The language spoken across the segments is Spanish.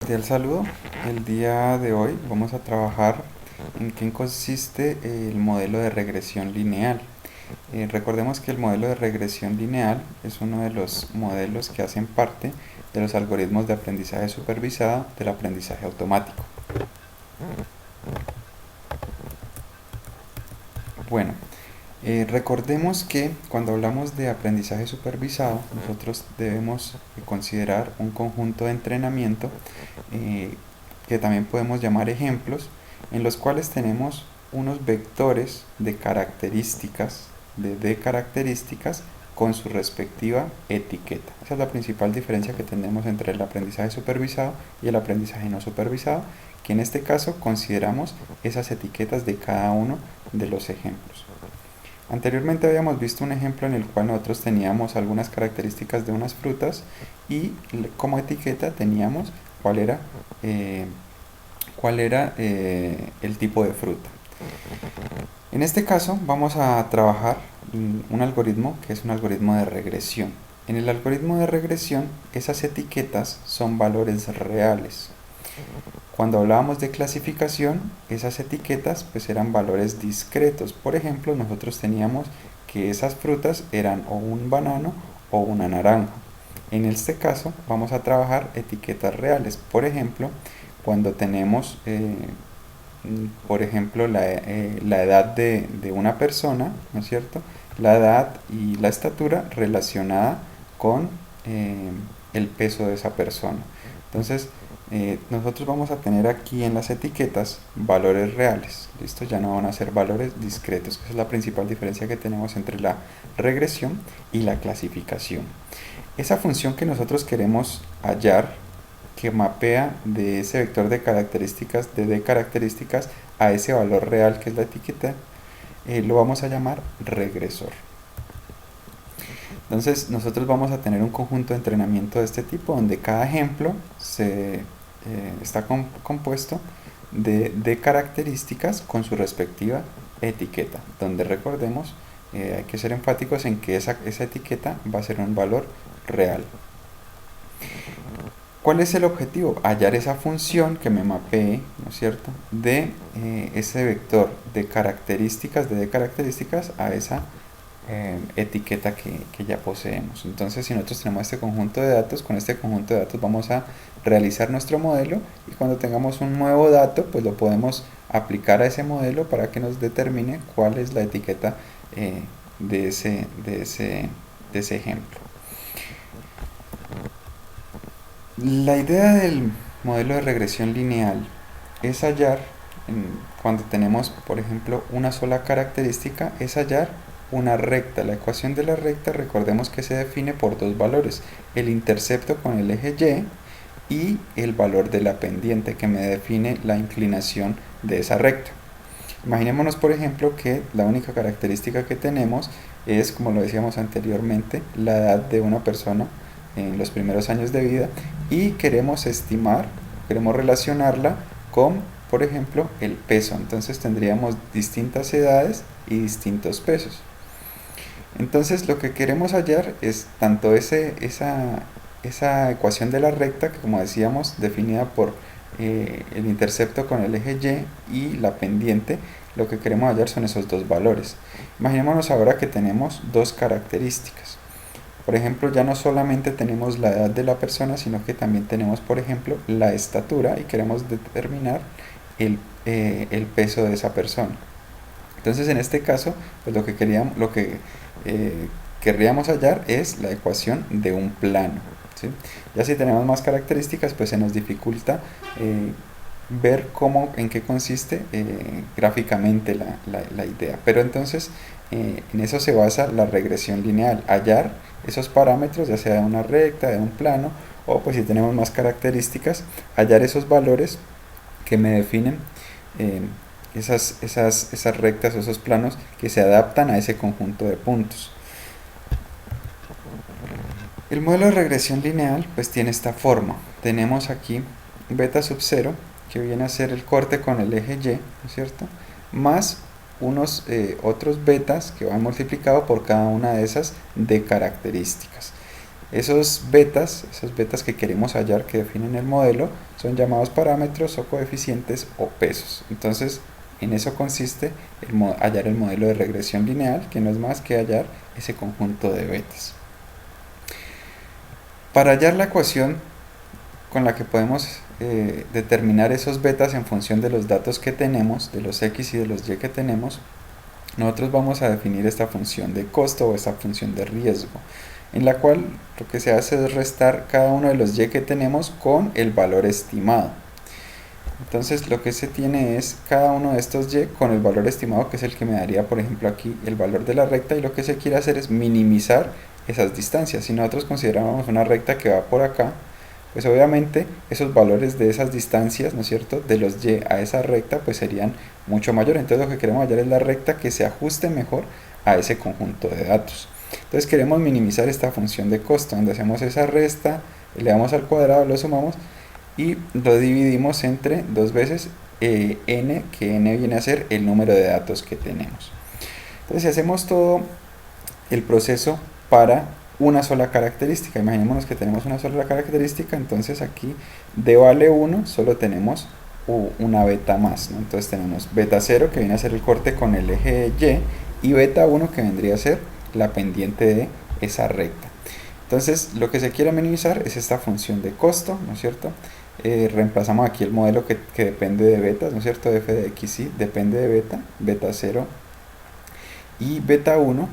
Cordial saludo. El día de hoy vamos a trabajar en qué consiste el modelo de regresión lineal. Recordemos que el modelo de regresión lineal es uno de los modelos que hacen parte de los algoritmos de aprendizaje supervisado del aprendizaje automático. Bueno, recordemos que cuando hablamos de aprendizaje supervisado, nosotros debemos considerar un conjunto de entrenamiento eh, que también podemos llamar ejemplos, en los cuales tenemos unos vectores de características, de características con su respectiva etiqueta. Esa es la principal diferencia que tenemos entre el aprendizaje supervisado y el aprendizaje no supervisado, que en este caso consideramos esas etiquetas de cada uno de los ejemplos. Anteriormente habíamos visto un ejemplo en el cual nosotros teníamos algunas características de unas frutas y como etiqueta teníamos cuál era, eh, el tipo de fruta. En este caso vamos a trabajar un algoritmo que es un algoritmo de regresión. En el algoritmo de regresión esas etiquetas son valores reales. Cuando hablábamos de clasificación, esas etiquetas pues eran valores discretos. Por ejemplo, nosotros teníamos que esas frutas eran o un banano o una naranja. En este caso vamos a trabajar etiquetas reales. Por ejemplo, cuando tenemos, por ejemplo, la edad de una persona, ¿no es cierto? La edad y la estatura relacionada con el peso de esa persona. Entonces, nosotros vamos a tener aquí en las etiquetas valores reales, ¿listo? Ya no van a ser valores discretos. Esa es la principal diferencia que tenemos entre la regresión y la clasificación. Esa función que nosotros queremos hallar, que mapea de ese vector de características, de características, a ese valor real que es la etiqueta, lo vamos a llamar regresor. Entonces nosotros vamos a tener un conjunto de entrenamiento de este tipo donde cada ejemplo está compuesto de características con su respectiva etiqueta, donde recordemos, hay que ser enfáticos en que esa etiqueta va a ser un valor real. ¿Cuál es el objetivo? Hallar esa función que me mapee, ¿no es cierto?, de ese vector de características a esa etiqueta que ya poseemos. Entonces, si nosotros tenemos este conjunto de datos, con este conjunto de datos vamos a realizar nuestro modelo y cuando tengamos un nuevo dato, pues lo podemos aplicar a ese modelo para que nos determine cuál es la etiqueta de ese ejemplo. La idea del modelo de regresión lineal es hallar, cuando tenemos, por ejemplo, una sola característica, es hallar una recta. La ecuación de la recta, recordemos que se define por dos valores, el intercepto con el eje Y el valor de la pendiente que me define la inclinación de esa recta. Imaginémonos, por ejemplo, que la única característica que tenemos es, como lo decíamos anteriormente, la edad de una persona en los primeros años de vida y queremos estimar, queremos relacionarla con, por ejemplo, el peso. Entonces tendríamos distintas edades y distintos pesos. Entonces lo que queremos hallar es tanto esa ecuación de la recta, que como decíamos, definida por el intercepto con el eje y la pendiente. Lo que queremos hallar son esos dos valores. Imaginémonos ahora que tenemos dos características. Por ejemplo, ya no solamente tenemos la edad de la persona, sino que también tenemos, por ejemplo, la estatura y queremos determinar el peso de esa persona. Entonces, en este caso, pues lo que querríamos hallar es la ecuación de un plano, ¿sí? Ya si tenemos más características, pues se nos dificulta ver en qué consiste gráficamente la idea. Pero entonces, en eso se basa la regresión lineal, hallar esos parámetros, ya sea de una recta, de un plano, o pues si tenemos más características, hallar esos valores que me definen esas rectas o esos planos que se adaptan a ese conjunto de puntos. El modelo de regresión lineal pues tiene esta forma. Tenemos aquí beta sub 0, que viene a ser el corte con el eje Y, ¿no es cierto?, más unos otros betas que van multiplicado por cada una de esas de características. Esos betas que queremos hallar, que definen el modelo, son llamados parámetros o coeficientes o pesos. Entonces, en eso consiste hallar el modelo de regresión lineal, que no es más que hallar ese conjunto de betas. Para hallar la ecuación con la que podemos determinar esos betas en función de los datos que tenemos, de los x y de los y que tenemos, nosotros vamos a definir esta función de costo o esta función de riesgo, en la cual lo que se hace es restar cada uno de los y que tenemos con el valor estimado. Entonces lo que se tiene es cada uno de estos y con el valor estimado, que es el que me daría, por ejemplo, aquí el valor de la recta, y lo que se quiere hacer es minimizar esas distancias. Si nosotros consideramos una recta que va por acá, pues obviamente esos valores de esas distancias, ¿no es cierto?, de los y a esa recta, pues serían mucho mayores. Entonces lo que queremos hallar es la recta que se ajuste mejor a ese conjunto de datos. Entonces queremos minimizar esta función de costo, donde hacemos esa resta, le damos al cuadrado, lo sumamos y lo dividimos entre dos veces n, que n viene a ser el número de datos que tenemos. Entonces si hacemos todo el proceso para una sola característica, imaginémonos que tenemos una sola característica, entonces aquí de vale 1 solo tenemos una beta más, ¿no? Entonces tenemos beta 0, que viene a ser el corte con el eje y beta 1, que vendría a ser la pendiente de esa recta. Entonces lo que se quiere minimizar es esta función de costo, ¿no es cierto? Reemplazamos aquí el modelo que depende de betas, ¿no es cierto? F de x y depende de beta 0 y beta 1,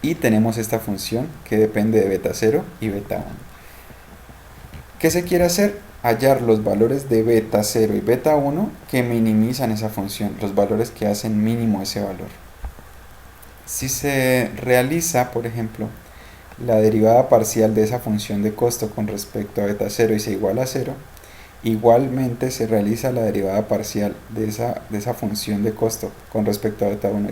y tenemos esta función que depende de beta 0 y beta 1. ¿Qué se quiere hacer? Hallar los valores de beta 0 y beta 1 que minimizan esa función, los valores que hacen mínimo ese valor. Si se realiza, por ejemplo, la derivada parcial de esa función de costo con respecto a beta 0 y se iguala a 0, igualmente se realiza la derivada parcial de esa función de costo con respecto a beta 1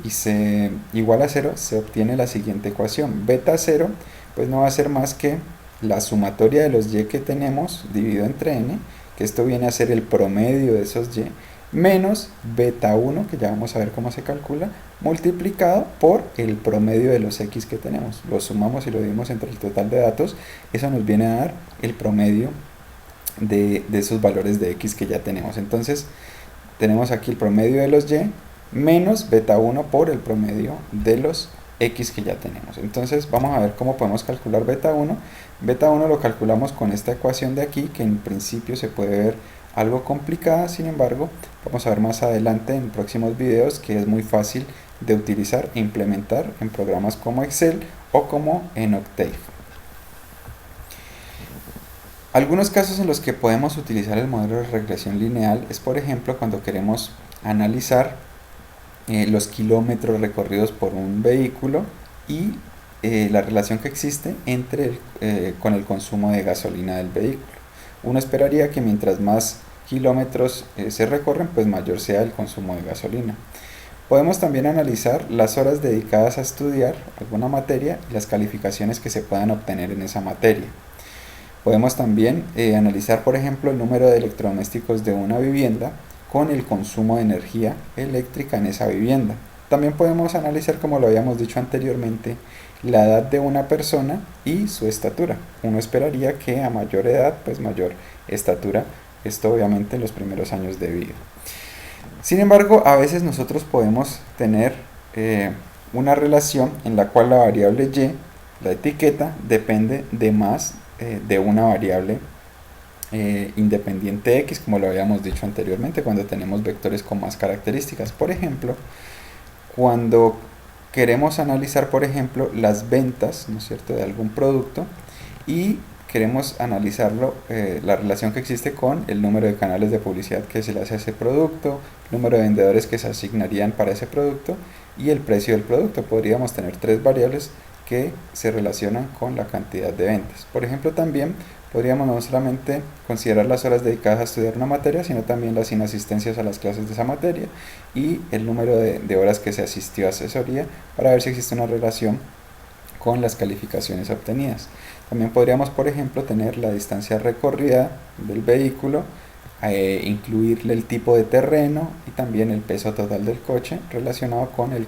y se iguala a 0, se obtiene la siguiente ecuación. Beta 0 pues no va a ser más que la sumatoria de los y que tenemos dividido entre n, que esto viene a ser el promedio de esos y, menos beta 1, que ya vamos a ver cómo se calcula, multiplicado por el promedio de los x que tenemos. Lo sumamos y lo dividimos entre el total de datos, eso nos viene a dar el promedio de esos valores de x que ya tenemos. Entonces tenemos aquí el promedio de los y menos beta 1 por el promedio de los x que ya tenemos. Entonces vamos a ver cómo podemos calcular beta 1. Beta 1 lo calculamos con esta ecuación de aquí, que en principio se puede ver algo complicada, sin embargo vamos a ver más adelante en próximos videos que es muy fácil de utilizar e implementar en programas como Excel o como en Octave. Algunos casos en los que podemos utilizar el modelo de regresión lineal es, por ejemplo, cuando queremos analizar los kilómetros recorridos por un vehículo y la relación que existe con el consumo de gasolina del vehículo. Uno esperaría que mientras más kilómetros se recorren, pues mayor sea el consumo de gasolina. Podemos también analizar las horas dedicadas a estudiar alguna materia y las calificaciones que se puedan obtener en esa materia. Podemos también analizar, por ejemplo, el número de electrodomésticos de una vivienda con el consumo de energía eléctrica en esa vivienda. También podemos analizar, como lo habíamos dicho anteriormente, la edad de una persona y su estatura. Uno esperaría que a mayor edad, pues mayor estatura, esto obviamente en los primeros años de vida. Sin embargo, a veces nosotros podemos tener una relación en la cual la variable y, la etiqueta, depende de más de una variable independiente x, como lo habíamos dicho anteriormente, cuando tenemos vectores con más características. Por ejemplo, cuando queremos analizar, por ejemplo, las ventas, ¿no es cierto?, de algún producto y queremos analizarlo, la relación que existe con el número de canales de publicidad que se le hace a ese producto, el número de vendedores que se asignarían para ese producto y el precio del producto. Podríamos tener tres variables que se relacionan con la cantidad de ventas. Por ejemplo, también podríamos no solamente considerar las horas dedicadas a estudiar una materia, sino también las inasistencias a las clases de esa materia y el número de horas que se asistió a asesoría, para ver si existe una relación con las calificaciones obtenidas. También podríamos, por ejemplo, tener la distancia recorrida del vehículo, incluirle el tipo de terreno y también el peso total del coche relacionado con el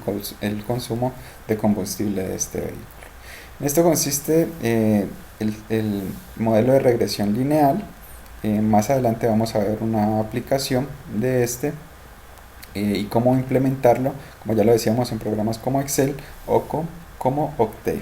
consumo de combustible de este vehículo. En esto consiste el modelo de regresión lineal. Más adelante vamos a ver una aplicación de este y cómo implementarlo, como ya lo decíamos, en programas como Excel o como Octave.